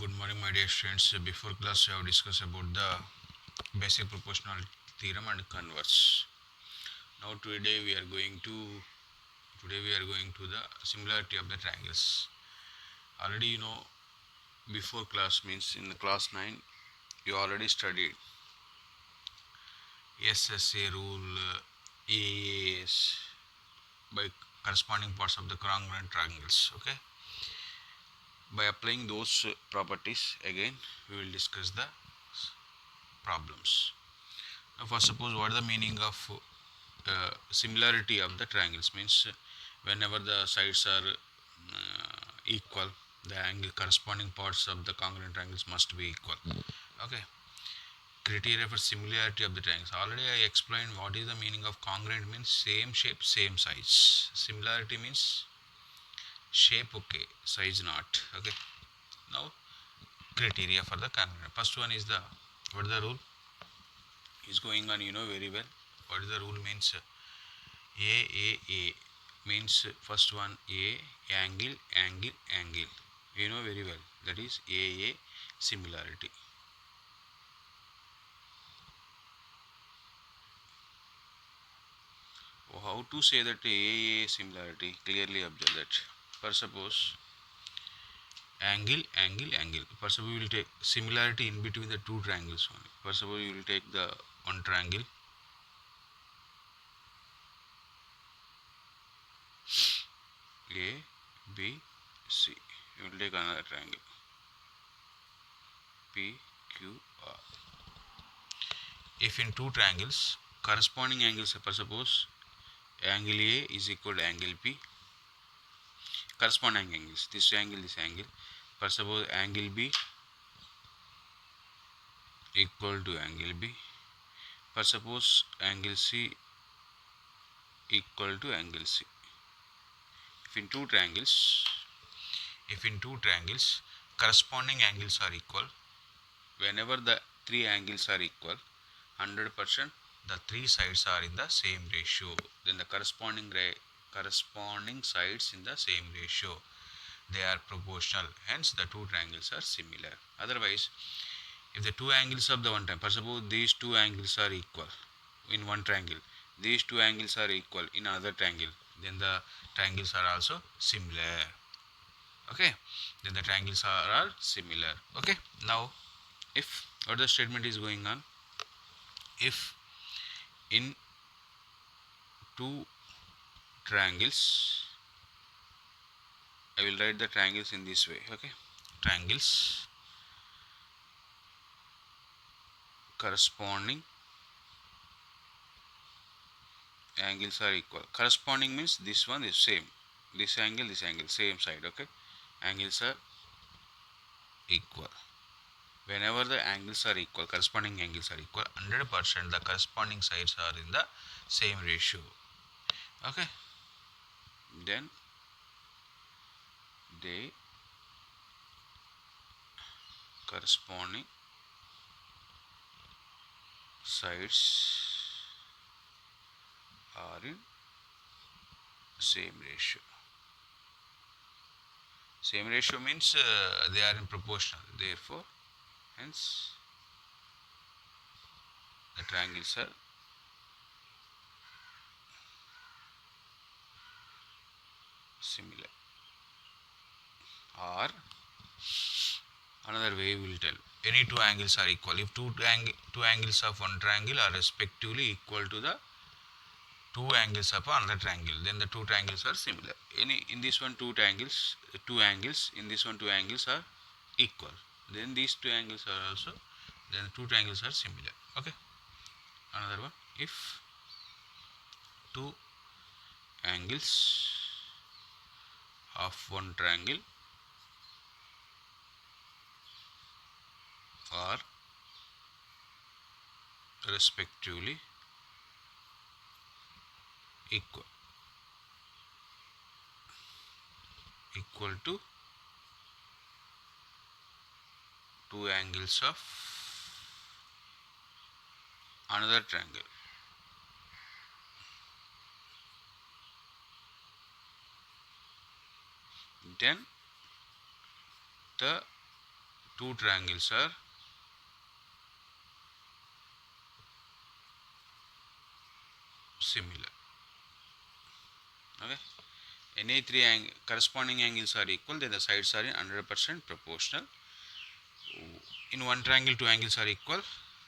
Good morning, my dear students. Before class, I have discussed about the basic proportional theorem and converse. Now today we are going to the similarity of the triangles. Already before class means in the class 9 you already studied SSA rule, AAS by corresponding parts of the congruent triangles. Okay, by applying those properties again we will discuss the problems. Now, first suppose what is the meaning of similarity of the triangles means whenever the sides are equal, the angle corresponding parts of the congruent triangles must be equal. Okay, criteria for similarity of the triangles. Already I explained what is the meaning of congruent means same shape, same size. Similarity means shape okay, size not. Okay, now criteria for the congruent. First one is the what is the rule is going on, very well. What is the rule means A means first one A angle angle angle, very well, that is A similarity. How to say that A similarity? Clearly observe that. For suppose angle angle angle, for suppose we will take similarity in between the two triangles only. For suppose you will take the one triangle A B C, you will take another triangle P Q R. If in two triangles corresponding angles, for suppose angle A is equal to angle P, corresponding angles, this angle, for suppose angle B equal to angle B, for suppose angle C equal to angle C. If in two triangles corresponding angles are equal, whenever the three angles are equal 100%, the three sides are in the same ratio, then the corresponding sides in the same ratio, they are proportional, hence the two triangles are similar. Otherwise, if the two angles of the one triangle, for suppose these two angles are equal in one triangle, these two angles are equal in another triangle, then the triangles are also similar. Okay, then the triangles are similar. Okay, now if what the statement is going on, if in two triangles, I will write the triangles in this way. Okay, triangles corresponding angles are equal. Corresponding means this one is same, this angle same side. Okay, angles are equal. Whenever the angles are equal, corresponding angles are equal, 100% the corresponding sides are in the same ratio. Okay, then they corresponding sides are in same ratio. Same ratio means they are in proportional, therefore hence the triangles are similar. Or another way we will tell, any two angles are equal. If two angles of one triangle are respectively equal to the two angles of another triangle, then the two triangles are similar. In this one two angles, in this one two angles are equal, then these two angles are also, then two triangles are similar. Okay, another one, if two angles of one triangle are respectively equal to two angles of another triangle, then the two triangles are similar. Okay, any three corresponding angles are equal, then the sides are in 100% proportional. In one triangle, two angles are equal,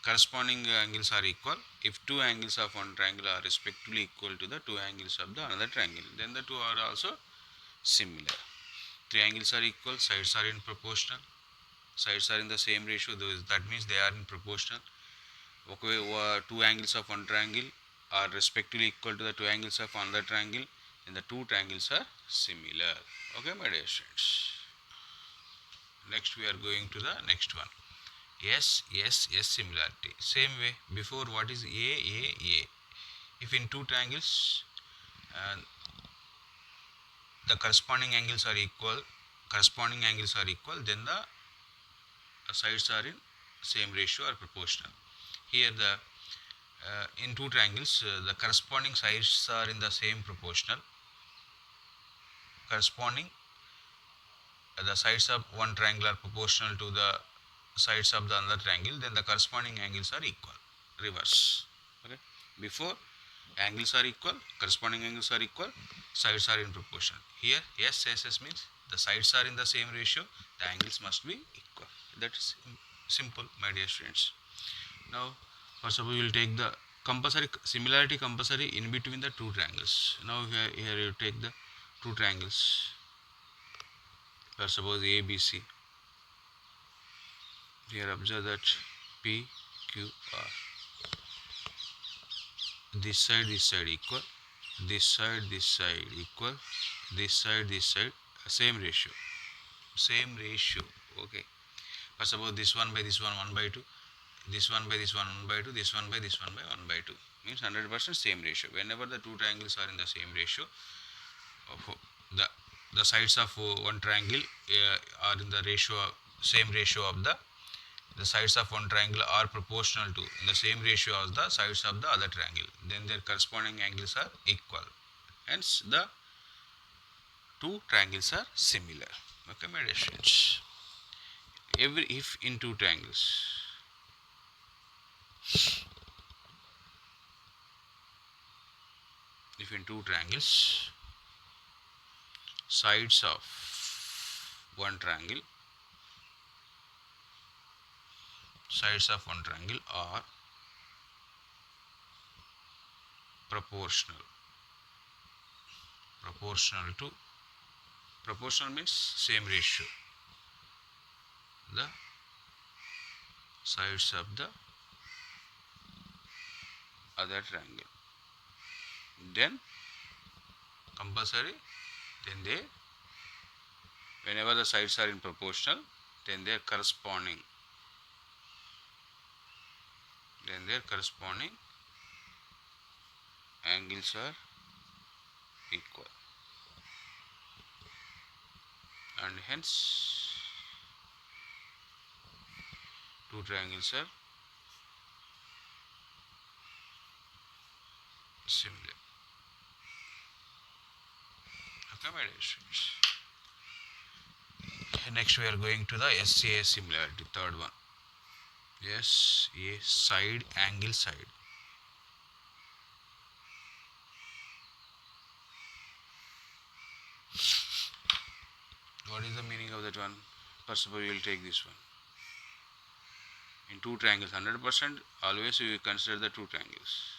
corresponding angles are equal. If two angles of one triangle are respectively equal to the two angles of the another triangle, then the two are also similar. Three angles are equal, sides are in proportional, sides are in the same ratio, that means they are in proportional. Okay, two angles of one triangle are respectively equal to the two angles of another triangle, and the two triangles are similar. Okay, my dear students. Next, we are going to the next one. S, S, S similarity. Same way, before what is A. If in two triangles, uh, the corresponding angles are equal, then the sides are in same ratio or proportional. Here the in two triangles, the corresponding sides are in the same proportional. Corresponding the sides of one triangle are proportional to the sides of the other triangle, then the corresponding angles are equal. Reverse. Okay. Before, angles are equal, corresponding angles are equal, sides are in proportion. Here, S means the sides are in the same ratio, the angles must be equal. That is simple, my dear students. Now, first of all, you will take the compulsory similarity compulsory in between the two triangles. Now, here you take the two triangles. Suppose A, B, C. Here observe that P, Q, R. This side equal, this side equal, this side same ratio, okay. First suppose this one by this one 1 by 2, this one by this one 1 by 2, this one by this one by 1 by 2, means 100% same ratio. Whenever the two triangles are in the same ratio, the sides of one triangle are in the same ratio of the sides of one triangle are proportional to in the same ratio as the sides of the other triangle, then their corresponding angles are equal, hence the two triangles are similar. Okay, my dear students. If in two triangles, sides of one triangle are proportional means same ratio, the sides of the other triangle, then compulsory, then they, whenever the sides are in proportional, then their corresponding angles are equal, and hence two triangles are similar. Okay, my dear students. Next, we are going to the SCA similarity, third one. SCA side angle side. What is the meaning of that one? First of all, we will take this one. In two triangles, 100%, always we will consider the two triangles.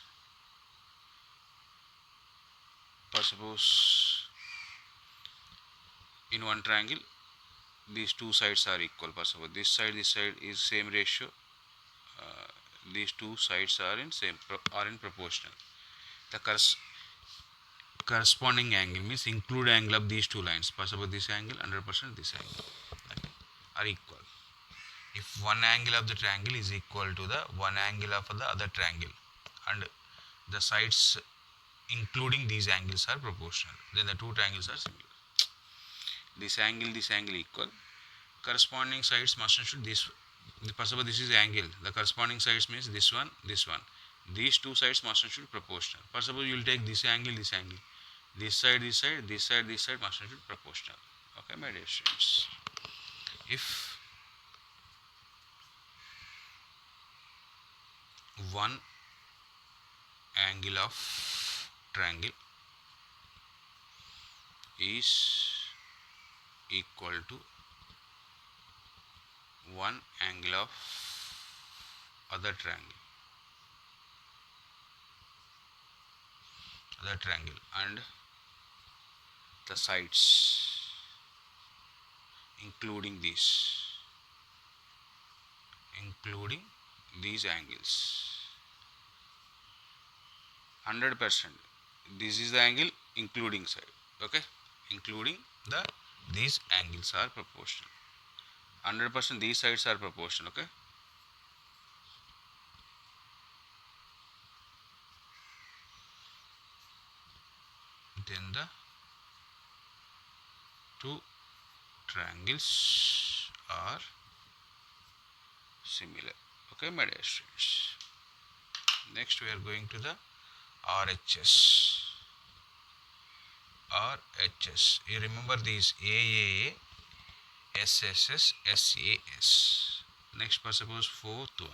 Suppose in one triangle, these two sides are equal. Suppose this side is same ratio. These two sides are in proportional. The corresponding angle means include angle of these two lines. Suppose this angle 100%, this angle, okay, are equal. If one angle of the triangle is equal to the one angle of the other triangle, and the sides including these angles are proportional, then the two triangles are similar. This angle equal, corresponding sides must should this. Suppose this is angle, the corresponding sides means this one. These two sides must should proportional. Suppose you will take this angle, this side must should proportional. Okay, my dear students. If one angle of triangle is equal to one angle of other triangle and the sides including these angles 100%. This is the angle including side, okay, including these angles are proportional. 100% these sides are proportional, okay. Then the two triangles are similar, okay my dear students. Next we are going to the RHS. You remember these AAA, SSS, SAS. Next, for suppose fourth one,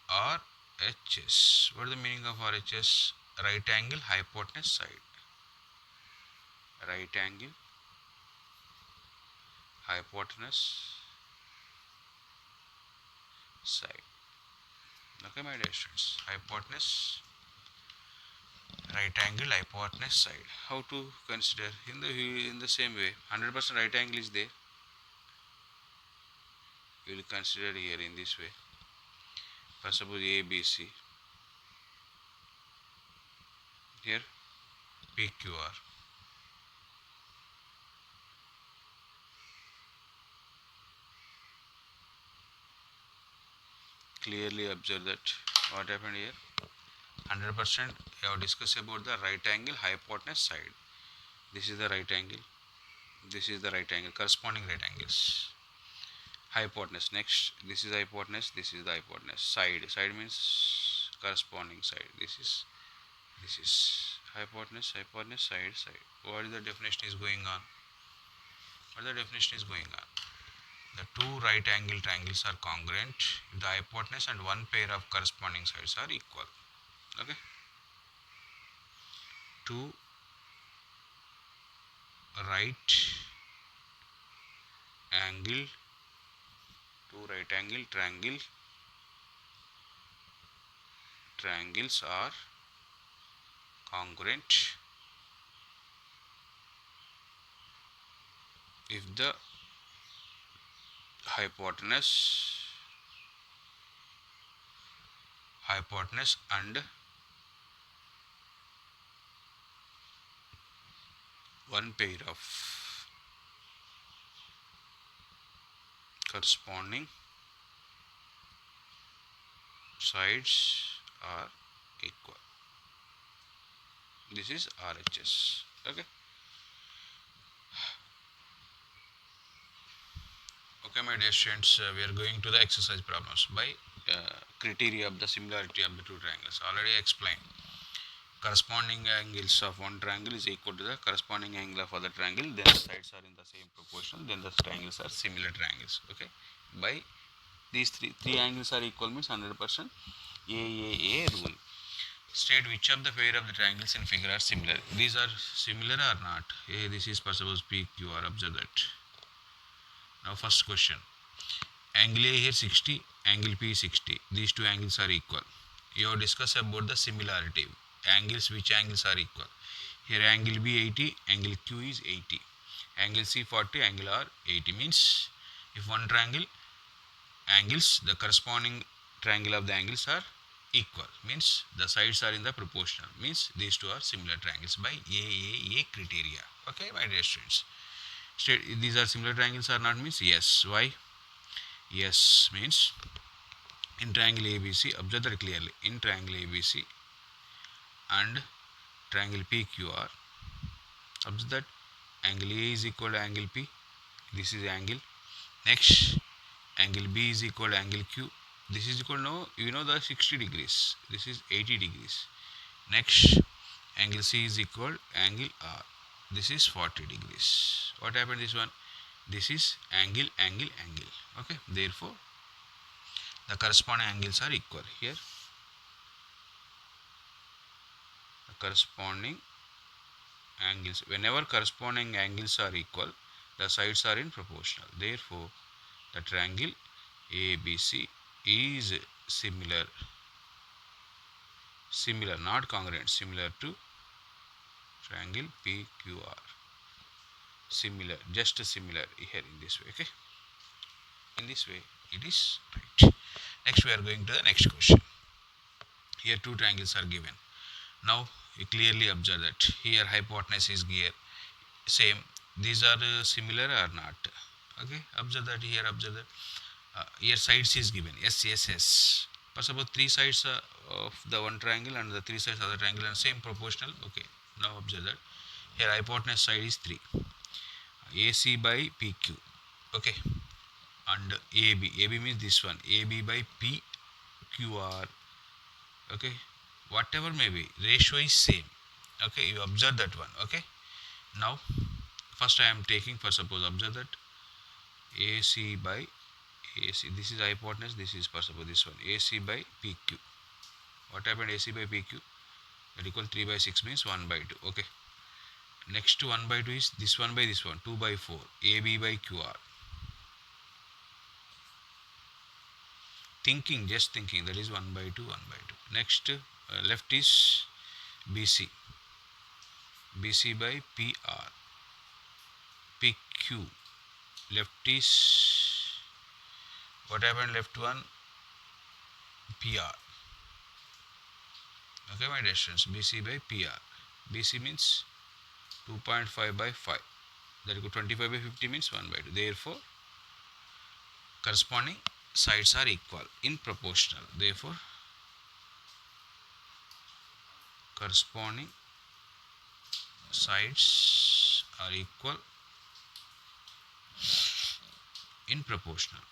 RHS. What is the meaning of RHS? Right angle hypotenuse side. Right angle hypotenuse side. Okay, my dear students. Hypotenuse, right angle hypotenuse side. How to consider? In the same way, 100% right angle is there. We will consider here in this way. For suppose ABC, here PQR. Clearly observe that what happened here. 100% we have discussed about the right angle hypotenuse side. This is the right angle, this is the right angle, corresponding right angles. Hypotenuse, next this is hypotenuse, this is the hypotenuse. Side means corresponding side. This is hypotenuse, side. What is the definition is going on? The two right angle triangles are congruent if the hypotenuse and one pair of corresponding sides are equal. Okay, two right angle triangles are congruent if the hypotenuse and one pair of corresponding sides are equal. This is RHS. Okay. Okay, my dear students, we are going to the exercise problems by criteria of the similarity of the two triangles. Already explained. Corresponding angles of one triangle is equal to the corresponding angle of other triangle. Then the sides are in the same proportion. Then the triangles are similar triangles. Okay. By these three angles are equal means 100% AAA rule. State which of the pair of the triangles in figure are similar. These are similar or not? This is suppose PQR. Observe that. Now first question. Angle A here 60, angle P 60. These two angles are equal. You have discussed about the similarity. Which angles are equal? Here angle B 80, angle Q is 80. Angle C 40, angle R 80. Means if one triangle angles, the corresponding triangle of the angles are equal. Means the sides are in the proportional. Means these two are similar triangles by AAA criteria. Okay, my dear students. State these are similar triangles or not means yes. Why? Yes means in triangle ABC, observe that clearly. In triangle ABC and triangle PQR, observe that angle A is equal to angle P. This is angle. Next, angle B is equal to angle Q. This is equal to the 60 degrees. This is 80 degrees. Next, angle C is equal to angle R. This is 40 degrees. What happened this one? This is angle. Okay. Therefore, the corresponding angles are equal. Here the corresponding angles, whenever corresponding angles are equal, the sides are in proportional. Therefore the triangle ABC is similar, not congruent, similar to triangle PQR. Similar, just similar here in this way. Okay, in this way it is right. Next we are going to the next question. Here two triangles are given. Now you clearly observe that here hypotenuse is here same. These are similar or not? Okay, observe that here. Observe that here sides is given. Yes, yes, yes. But suppose three sides of the one triangle and the three sides of the triangle and same proportional. Okay. Now observe that here hypotenuse side is 3. AC by PQ. Okay. And AB. AB means this one. AB by PQR. Okay. Whatever may be, ratio is same. Okay. You observe that one. Okay. Now first I am taking, for suppose observe that AC by AC, this is hypotenuse, this is, for suppose this one, AC by PQ. What happened? AC by PQ that equal 3 by 6 means 1 by 2. Okay. Next to 1 by 2 is this one by this one, 2 by 4, AB by QR. Thinking, just thinking, that is 1 by 2, 1 by 2. Next left is BC, BC by PR, PQ. Left is, what happened? Left one, PR. Okay, my dear students, BC by PR. BC means 2.5 by 5. That equal 25 by 50 means 1 by 2. Therefore, corresponding sides are equal in proportional. Therefore, corresponding sides are equal in proportional.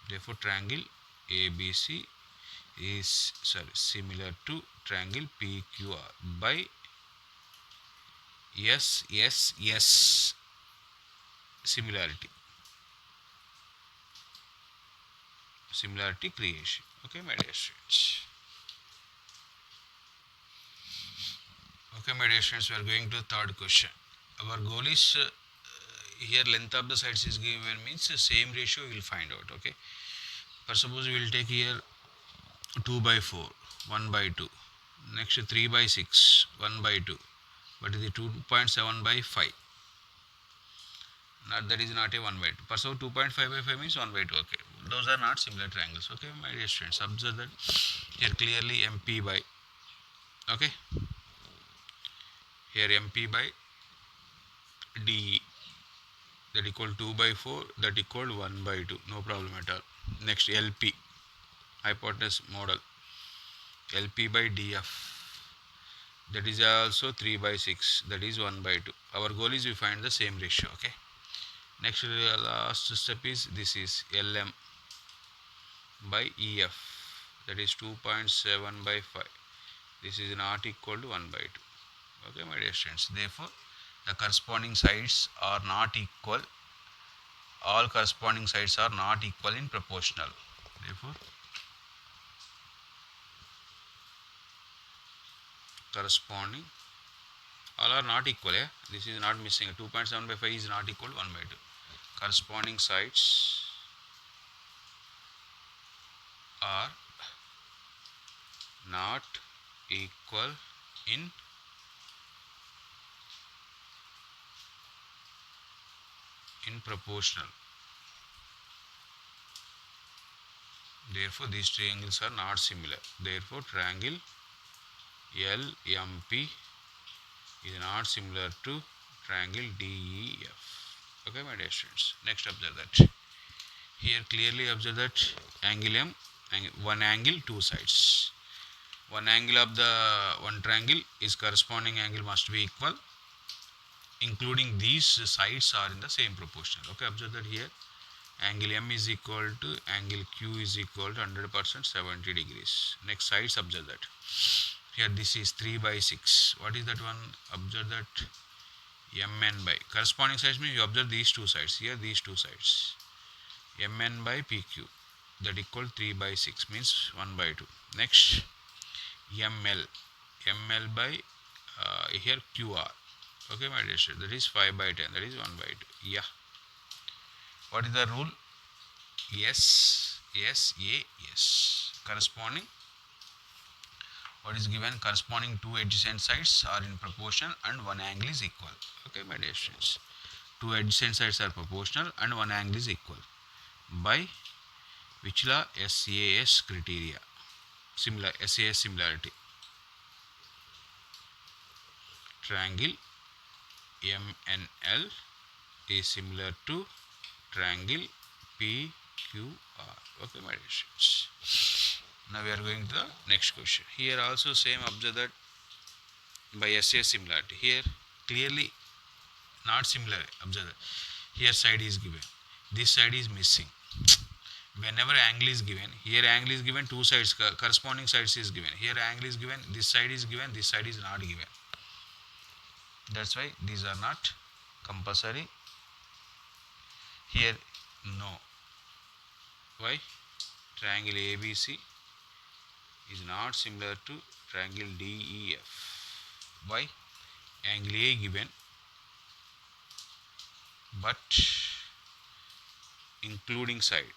Therefore, triangle ABC is similar to triangle PQR by yes similarity creation. Okay, my dear students. Okay, my dear students, we are going to third question. Our goal is here length of the sides is given, means same ratio we will find out. Okay, for suppose we will take here 2 by 4, 1 by 2. Next 3 by 6, 1 by 2. But the 2.7 by 5. Not, that is not a 1 by 2. For so 2.5 by 5 means 1 by 2. Okay, those are not similar triangles. Okay, my dear students, observe that here clearly MP by, okay, here MP by DE, that equal 2 by 4, that equal 1 by 2. No problem at all. Next LP, hypotenuse model, LP by DF, that is also 3 by 6, that is 1 by 2. Our goal is we find the same ratio. Okay, next last step is this is LM by EF, that is 2.7 by 5. This is not equal to 1 by 2. Okay, my dear students, therefore the corresponding sides are not equal. All corresponding sides are not equal in proportional. Therefore corresponding, all are not equal. This is not missing. 2.7 by 5 is not equal to 1 by 2. Corresponding sides are not equal in proportional. Therefore these triangles are not similar. Therefore triangle LMP is not similar to triangle DEF. Okay, my dear students. Next, observe that here clearly observe that angle M, one angle, two sides. One angle of the one triangle is corresponding angle must be equal, including these sides are in the same proportion. Okay, observe that here angle M is equal to angle Q is equal to 100% 70 degrees. Next sides, observe that here this is 3 by 6. What is that one? Observe that MN by corresponding sides means you observe these two sides. Here these two sides Mn by Pq, that equal 3 by 6 means 1 by 2. Next, ml by here Qr. Okay, my dear student, that is 5 by 10, that is 1 by 2. Yeah. What is the rule? Yes, yes, yes. Corresponding, what is given? Corresponding two adjacent sides are in proportion and one angle is equal. Okay, my dear students. Two adjacent sides are proportional and one angle is equal. By which law? SAS criteria. SAS similarity. Triangle MNL is similar to triangle PQR. Okay, my dear students. Now we are going to the next question. Here also same, observe that by SAS similarity. Here clearly not similar. Observe that. Here side is given. This side is missing. Whenever angle is given, here angle is given, two sides, corresponding sides is given. Here angle is given, this side is given, this side is not given. That's why these are not compulsory. Here no. Why? Triangle ABC is not similar to triangle DEF. Why? Angle A given, but included side.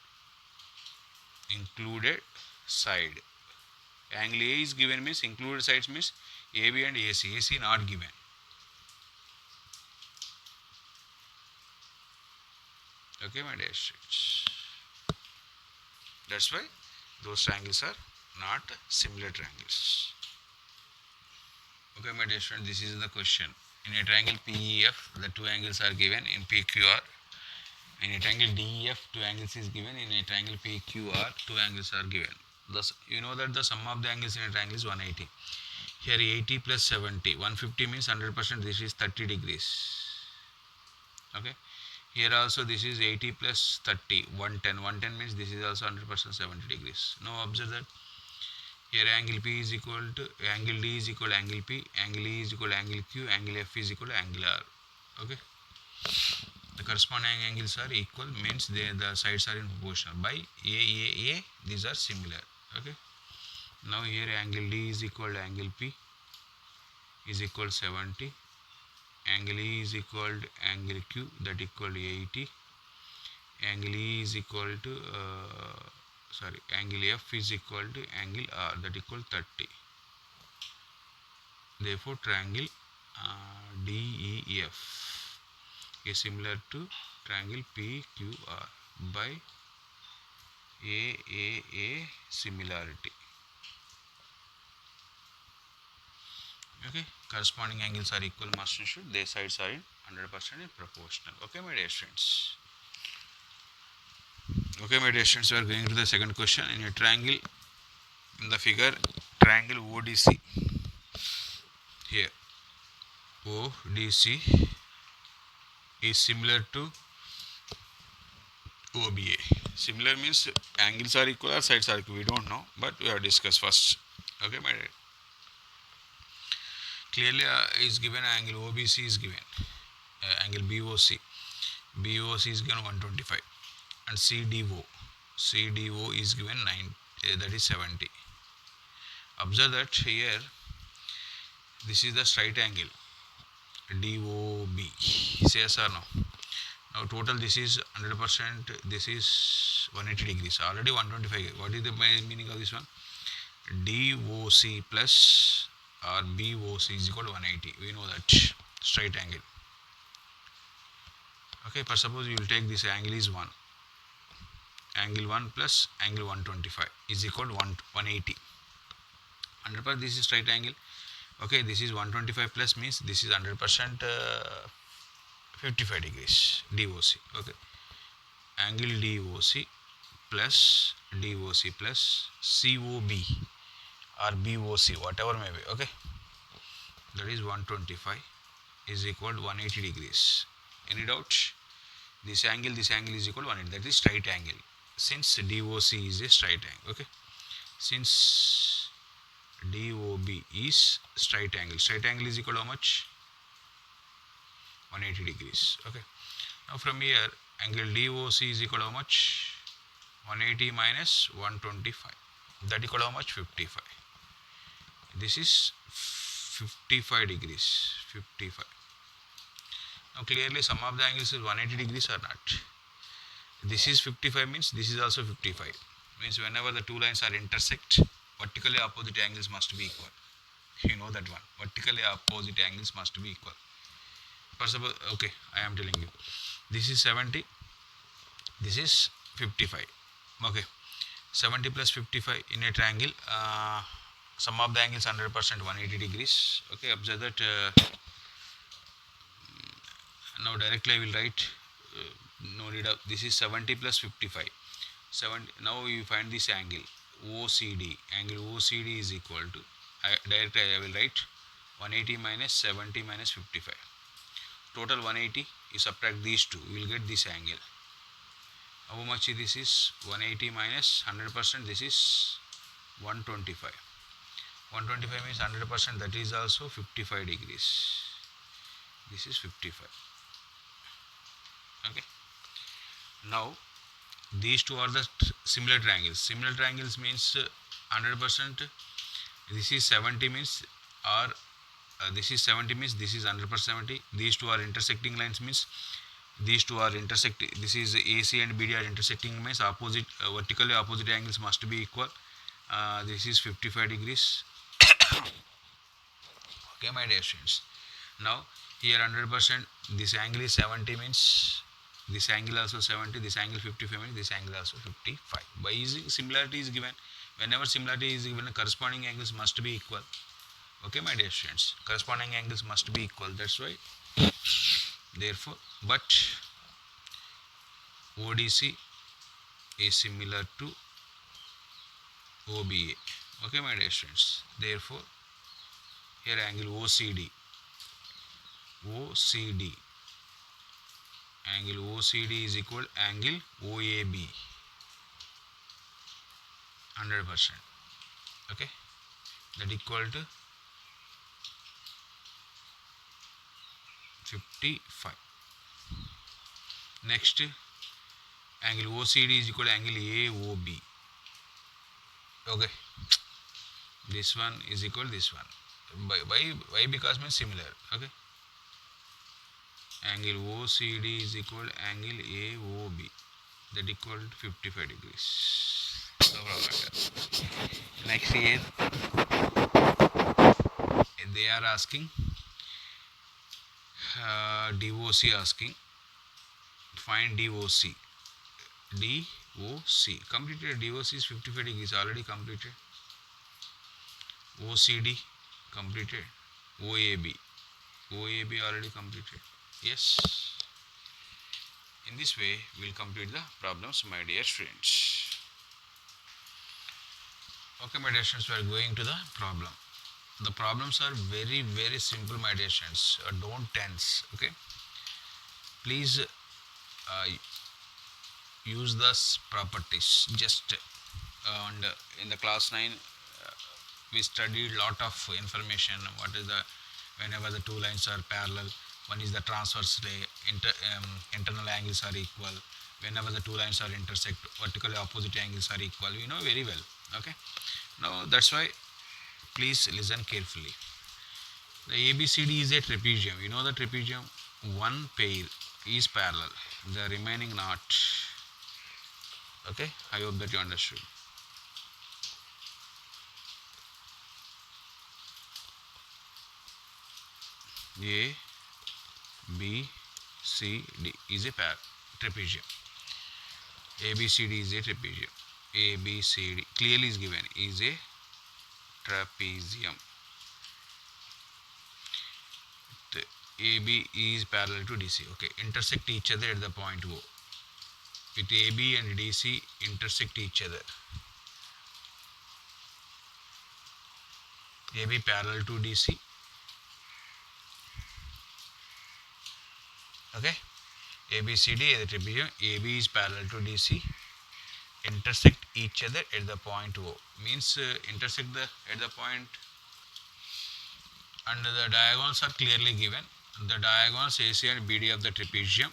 Angle A is given means included sides means AB and AC. AC not given. Okay, my dear students. That's why those triangles are not similar triangles. Okay, my dear students, this is the question. In a triangle PEF, the two angles are given. In PQR, in a triangle DEF, two angles is given. In a triangle PQR, two angles are given. Thus, you know that the sum of the angles in a triangle is 180. Here 80 plus 70, 150 means 100%. This is 30 degrees. Okay. Here also this is 80 plus 30, 110. 110 means this is also 100% 70 degrees. Now observe that here angle P is equal to angle D is equal to angle P, angle E is equal to angle Q, angle F is equal to angle R. Okay. The corresponding angles are equal means the sides are in proportional. By A, these are similar. Okay. Now here angle D is equal to angle P is equal to 70. Angle E is equal to angle Q, that equal to 80. Angle E is equal to angle F is equal to angle R, that equal to 30. Therefore triangle DEF is similar to triangle PQR by AAA similarity. Okay, corresponding angles are equal, must and should. Their sides are in 100% in proportional. Okay, my dear students. Okay, my dear students, we are going to the second question. In a triangle, in the figure, triangle ODC. Here, ODC is similar to OBA. Similar means angles are equal or sides are equal. We don't know, but we have discussed first. Okay, my dear. Clearly is given angle OBC is given, angle BOC is given 125, and CDO is given 9, that is 70. Observe that here this is the straight angle DOB. Say yes or no? Now total this is 100%, this is 180 degrees, already 125. What is the meaning of this one? DOC plus or BOC is equal to 180. We know that straight angle. Okay, for suppose you will take this angle is 1. Angle 1 plus angle 125 is equal to 180. 100%, this is straight angle. Okay, this is 125 plus means this is 100% 55 degrees DOC. Okay, angle DOC plus COB or BOC, whatever may be. Okay, that is 125 is equal to 180 degrees. Any doubt? This angle is equal to 180. That is straight angle. Since DOC is a straight angle. Okay, since DOB is straight angle is equal to how much? 180 degrees. Okay, now from here angle DOC is equal to how much? 180 minus 125. That equal to how much? 55. This is 55 degrees. 55. Now clearly sum of the angles is 180 degrees or not. This is 55 means this is also 55. Means whenever the two lines are intersect, vertically opposite angles must be equal. You know that one. Vertically opposite angles must be equal. First of all, okay, I am telling you. This is 70. This is 55. Okay. 70 plus 55 in a triangle. Sum of the angles 100% 180 degrees. Okay, observe that. Now directly I will write. No need of this is 70 plus 55. 70. Now you find this angle OCD. Angle OCD is equal to. Directly I will write 180 minus 70 minus 55. Total 180. You subtract these two. You will get this angle. How much this is? 180 minus 100%. This is 125. 125 means 100%. That is also 55 degrees. This is 55. Okay. Now these two are the similar triangles. Similar triangles means 100%. This is 70 means or this is 70 means this is 100% 70. These two are intersecting lines means these two are intersecting. This is AC and BD are intersecting means opposite vertically opposite angles must be equal. This is 55 degrees. Okay, my dear students. Now here 100% this angle is 70 means this angle also 70, this angle 55 means this angle also 55. By using similarity is given. Whenever similarity is given, corresponding angles must be equal. Okay, my dear students, corresponding angles must be equal. That's why. Therefore, but ODC is similar to OBA. Okay, my dear students. Therefore, here angle OCD. Angle OCD is equal to angle OAB. 100%. Okay, that equal to 55. Next, angle OCD is equal to angle AOB. Okay, this one is equal to this one. Why? Because means similar. Okay, angle OCD is equal to angle AOB. That equal to 55 degrees. No problem. Next here, they are asking DOC asking. Find DOC. DOC. Completed. DOC is 55 degrees. Already completed. OCD completed. OAB. OAB already completed. Yes. In this way, we will complete the problems, my dear students. Okay, my dear students, we are going to the problem. The problems are very, very simple, my dear students. Don't tense. Okay. Please use the properties. Just and in the class 9, we studied lot of information. What is the whenever the two lines are parallel, one is the transverse ray, internal angles are equal. Whenever the two lines are intersect, vertically opposite angles are equal. You know very well. Okay. Now that's why please listen carefully. The ABCD is a trapezium. You know the trapezium. One pair is parallel. The remaining not. Okay. I hope that you understood. A, B, C, D is a trapezium. ABCD is a trapezium. ABCD clearly is given is a trapezium. The AB is parallel to DC. Okay, intersect each other at the point O. With AB and DC intersect each other. AB parallel to DC. Okay, ABCD is a trapezium. AB is parallel to DC. Intersect each other at the point O. Means intersect at the point, and the diagonals are clearly given. The diagonals AC and BD of the trapezium.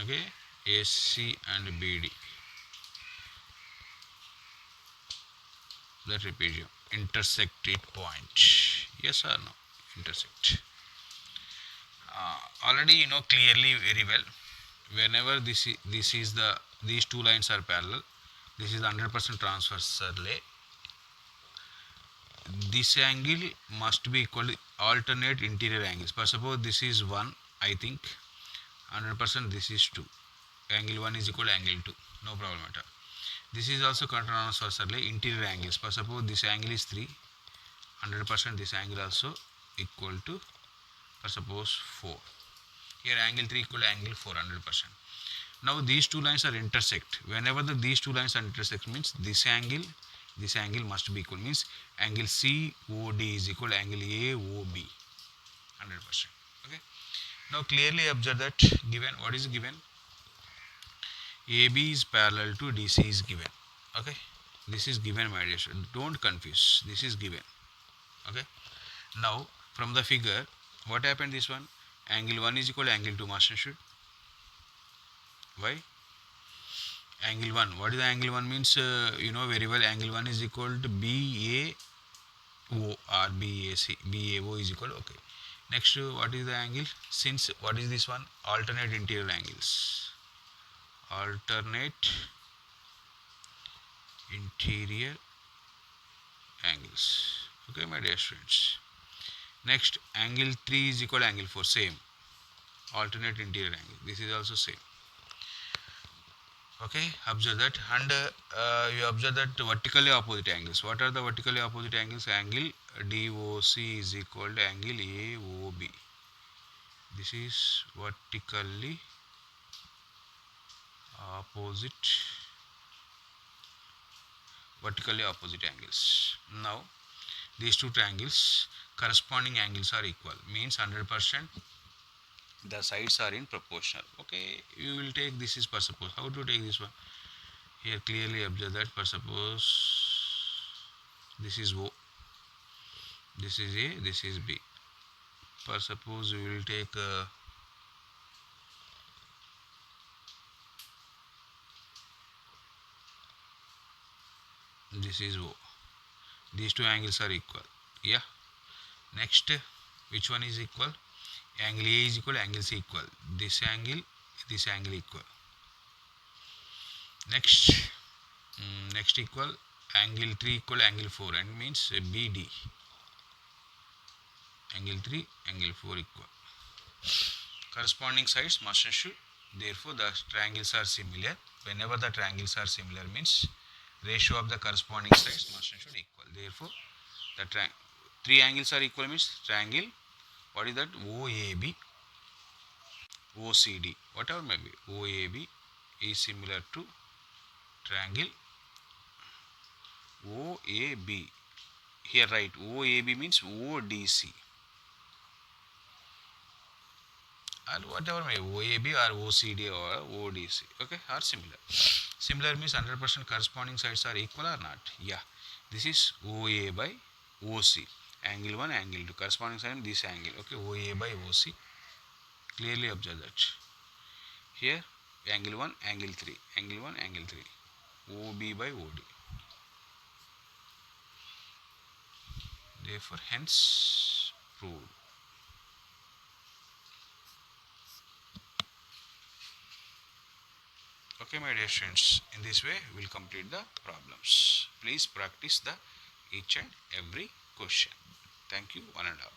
Okay, AC and BD, the trapezium intersect at point, yes or no? Intersect. Already you know clearly very well, whenever this is the these two lines are parallel, this is 100% transversely, this angle must be equal to alternate interior angles. For suppose this is 1, I think 100% this is 2, angle 1 is equal to angle 2, no problem at all. This is also transversely interior angles. For suppose this angle is 3, 100% this angle also equal to, for suppose 4, here angle 3 equal to angle 4, 100%. Now these two lines are intersect. Whenever these two lines are intersect means this angle must be equal, means angle COD is equal to angle AOB, 100%. Okay. Now clearly observe that given, what is given? AB is parallel to DC is given. Okay. This is given, my dear student. Don't confuse. This is given. Okay. Now from the figure, what happened this one? Angle 1 is equal to angle 2, master student. Why? Angle 1. What is the angle 1 means? You know very well, angle 1 is equal to BAO or BAC. BAO is equal to, okay. Next, what is the angle? Since what is this one? Alternate interior angles. Alternate interior angles. Okay, my dear students. Next, angle 3 is equal to angle 4. Same. Alternate interior angle. This is also same. Okay, observe that, and you observe that vertically opposite angles. What are the vertically opposite angles? Angle DOC is equal to angle AOB. This is vertically opposite angles. Now these two triangles corresponding angles are equal, means 100% the sides are in proportional. Okay, you will take this is, per suppose, how to take this one? Here clearly observe that, per suppose this is O, this is A, this is B. Per suppose we will take this is O. These two angles are equal. Yeah. Next, which one is equal? Angle A is equal, angle C equal. This angle equal. Next, next equal, angle 3 equal angle 4, and means BD. Angle 3, angle 4 equal. Corresponding sides must should. Therefore, the triangles are similar. Whenever the triangles are similar means ratio of the corresponding sides must should equal. Therefore, the three angles are equal means triangle, what is that? OAB, OCD, whatever may be. OAB is similar to triangle OAB. Here write OAB means ODC, or whatever may be, OAB or OCD or ODC. Okay, are similar. Similar means 100% corresponding sides are equal or not? Yeah. This is OA by OC. Angle 1, angle 2. Corresponding side this angle. Okay, OA by OC. Clearly observe that. Here, angle 1, angle 3. Angle 1, angle 3. OB by OD. Therefore, hence proved. Okay, my dear students, in this way we will complete the problems. Please practice the each and every question. Thank you, one and all.